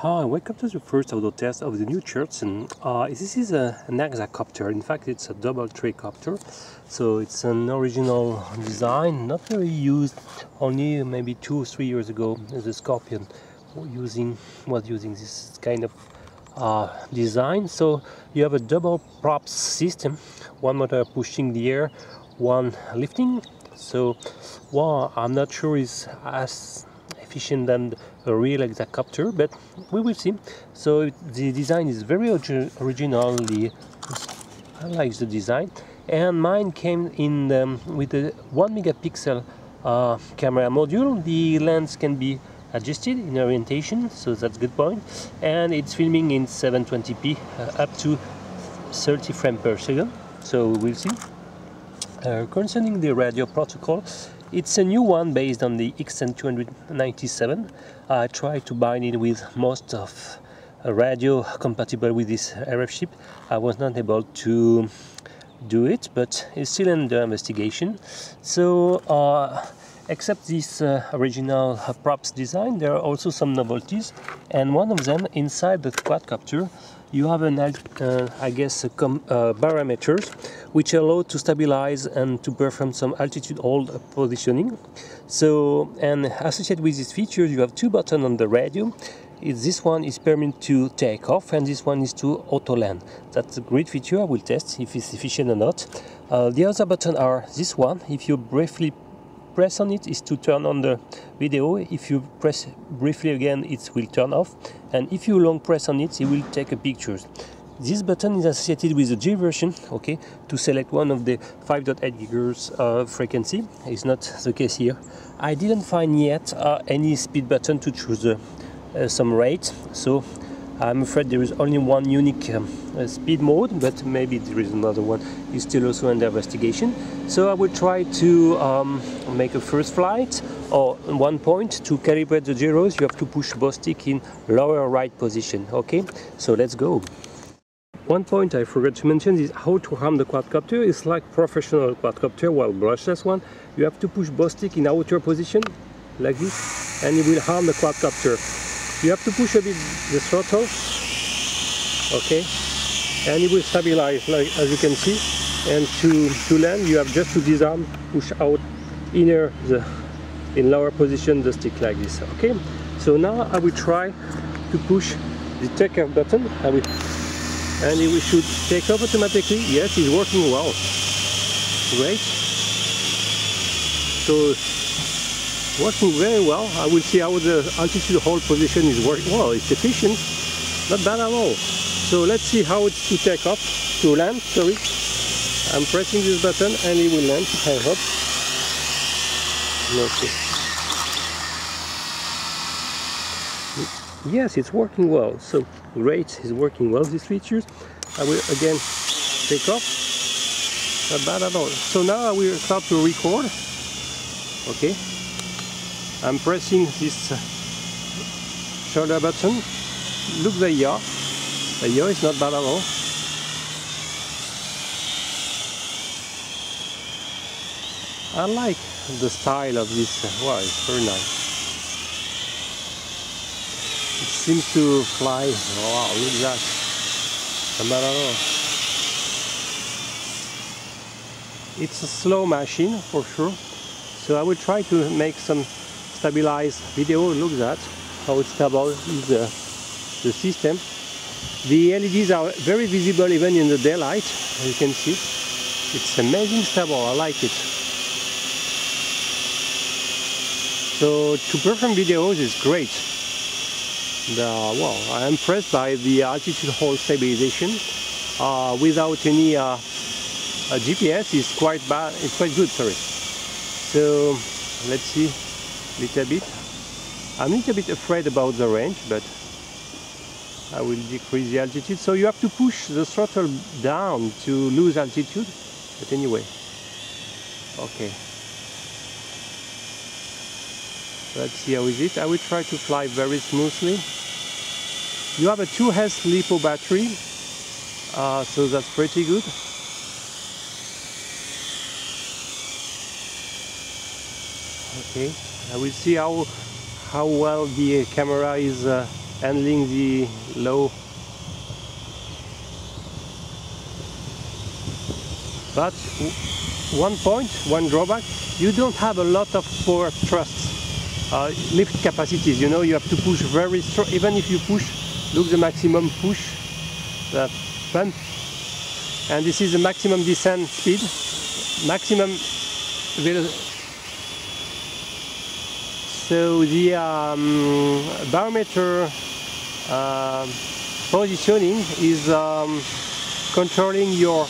Hi, welcome to the first audio test of the new Cheerson. This is an hexacopter. In fact, it's a double tricopter. So it's an original design, not very used. Only maybe 2 or 3 years ago, the Scorpion was using this kind of design. So you have a double props system, one motor pushing the air, one lifting. So, well, I'm not sure it's as efficient than a real hexacopter, but we will see. So the design is very original. I like the design, and mine came in with a 1 megapixel camera module. The lens can be adjusted in orientation, so that's a good point, and it's filming in 720p up to 30 frames per second. So we'll see. Concerning the radio protocol, it's a new one based on the XN297. I tried to bind it with most of a radio compatible with this RF chip. I was not able to do it, but it's still under investigation. So except this original props design, there are also some novelties, and one of them, inside the quadcopter you have barometers which allow to stabilize and to perform some altitude hold positioning. So, and associated with these features, you have 2 buttons on the radio. This one is permitted to take off, and this one is to auto land. That's a great feature. I will test if it's efficient or not. The other buttons are this one. If you briefly press on it, is to turn on the video. If you press briefly again, it will turn off, and if you long press on it, it will take a picture. This button is associated with the G version, okay, to select one of the 5.8 GHz frequency. It's not the case here. I didn't find yet any speed button to choose some rate, so I'm afraid there is only one unique speed mode, but maybe there is another one. It's still also under investigation. So I will try to make a first flight, or 1 point. To calibrate the gyros, you have to push both sticks in lower right position. Okay, so let's go. One point I forgot to mention is how to arm the quadcopter. It's like professional quadcopter, while brushless one. You have to push both sticks in outer position, like this, and you will arm the quadcopter. You have to push a bit the throttle, okay, and it will stabilize, like as you can see. And to land, you have just to disarm, push out in lower position the stick like this. Okay, so now I will try to push the takeoff button. And it should take off automatically. Yes, it's working well. Great. So working very well. I will see how the altitude hold position is working. Well, it's efficient, not bad at all. So let's see how it's to take off, to land, sorry. I'm pressing this button and it will land, I hope. Okay. Yes, it's working well. So great, it's working well, these features. I will again take off. Not bad at all. So now I will start to record. Okay. I'm pressing this shoulder button. Look, the yaw. The yaw is not bad at all. I like the style of this. Wow, it's very nice. It seems to fly. Wow, look at that. Not bad at all. It's a slow machine for sure. So I will try to make some stabilized video. Look at that, how it's stable is the system. The LEDs are very visible even in the daylight, as you can see. It's amazing stable, I like it. So to perform videos is great. Well, I'm impressed by the altitude hold stabilization. Without any GPS, it's quite bad. It's quite good, sorry. So let's see a little bit. I'm a little bit afraid about the range, but I will decrease the altitude. So you have to push the throttle down to lose altitude. But anyway, okay. Let's see how is it. I will try to fly very smoothly. You have a 2S LiPo battery, so that's pretty good. Okay, I will see how well the camera is handling the low. But one drawback, you don't have a lot of power thrusts, lift capacities. You know, you have to push very strong. Even if you push, look the maximum push, the pump, and this is the maximum descent speed, maximum velocity. So the barometer positioning is controlling your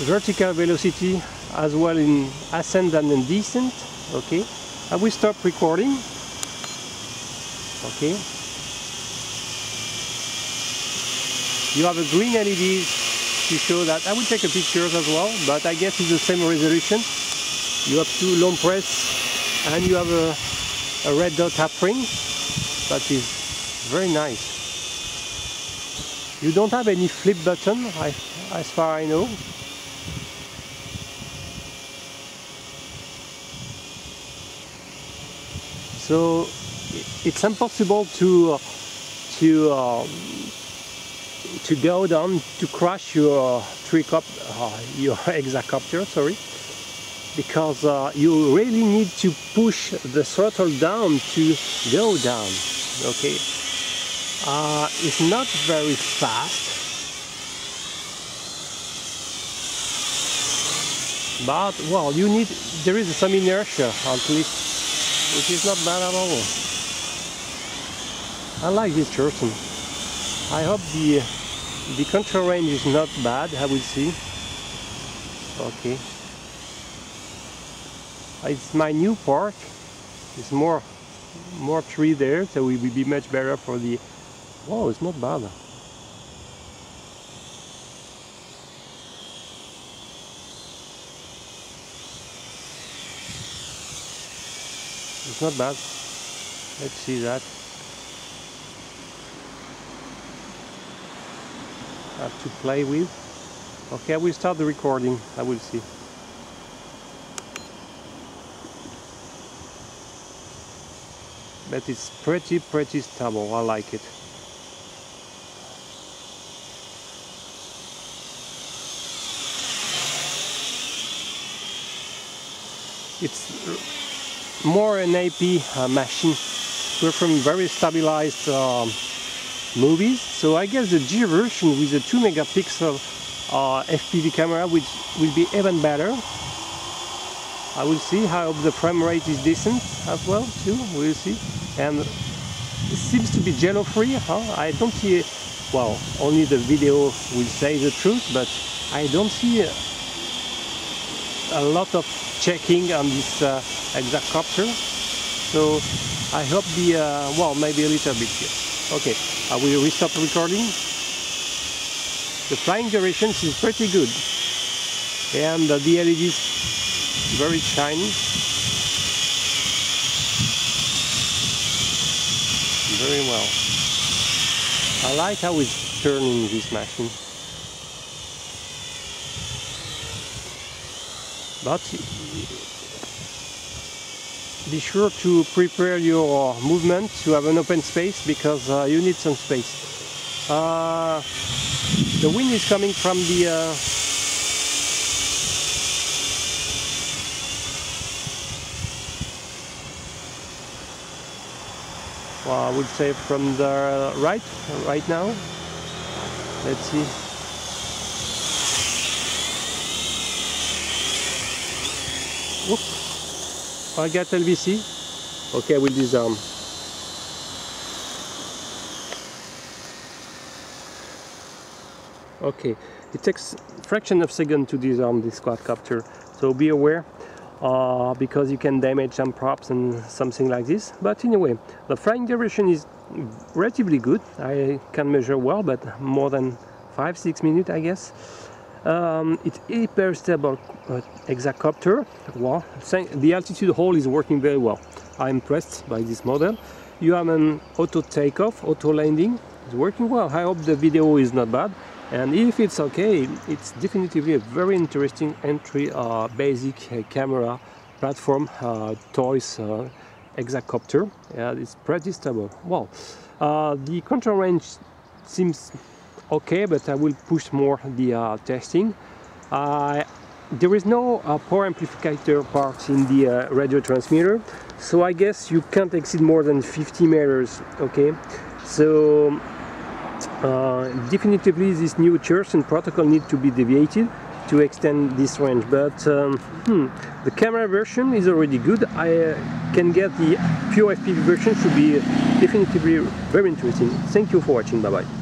vertical velocity as well in ascent and in descent. Okay, I will stop recording. Okay, you have a green LED to show that. I will take a pictures as well, but I guess it's the same resolution. You have two long press and you have a red dot happening. That is very nice. You don't have any flip button, as far as I know. So it's impossible to go down to crash your your hexacopter, sorry, because you really need to push the throttle down to go down. Okay. It's not very fast, but well, there is some inertia at least, which is not bad at all. I like this Cheerson. I hope the control range is not bad. I will see. Okay, it's my new park. It's more tree there, so it will be much better for the. Oh, it's not bad. It's not bad. Let's see that. I have to play with. Okay, I will start the recording. I will see. But it's pretty stable. I like it. It's more an AP machine. We're from very stabilized movies, so I guess the G version with the 2 megapixel FPV camera which will be even better. I will see how the frame rate is decent as well too. We'll see. And it seems to be jello free. I don't see, well, only the video will say the truth, but I don't see a lot of checking on this hexacopter, so I hope well, maybe a little bit here. Okay, I will restart recording. The flying duration is pretty good, and the LED is very shiny, very well. I like how it's turning this machine. But be sure to prepare your movement to have an open space, because you need some space. The wind is coming from the well, I would say from the right now. Let's see. Oops, I got LVC. Okay, I will disarm. Okay, it takes a fraction of a second to disarm this quadcopter, so be aware, because you can damage some props and something like this. But anyway, the flying duration is relatively good. I can measure well, but more than 5-6 minutes, I guess. It's hyper stable hexacopter. Well, the altitude hold is working very well. I'm impressed by this model. You have an auto takeoff, auto landing. It's working well. I hope the video is not bad. And if it's okay, it's definitively a very interesting entry basic camera platform. Toys hexacopter. It's pretty stable. Well, the control range seems okay, but I will push more the testing. There is no power amplifier part in the radio transmitter, so I guess you can't exceed more than 50 meters. Okay, so definitively this new Cheerson protocol needs to be deviated to extend this range, but the camera version is already good. I can get the pure FPV version, should be definitively very interesting. Thank you for watching. Bye bye.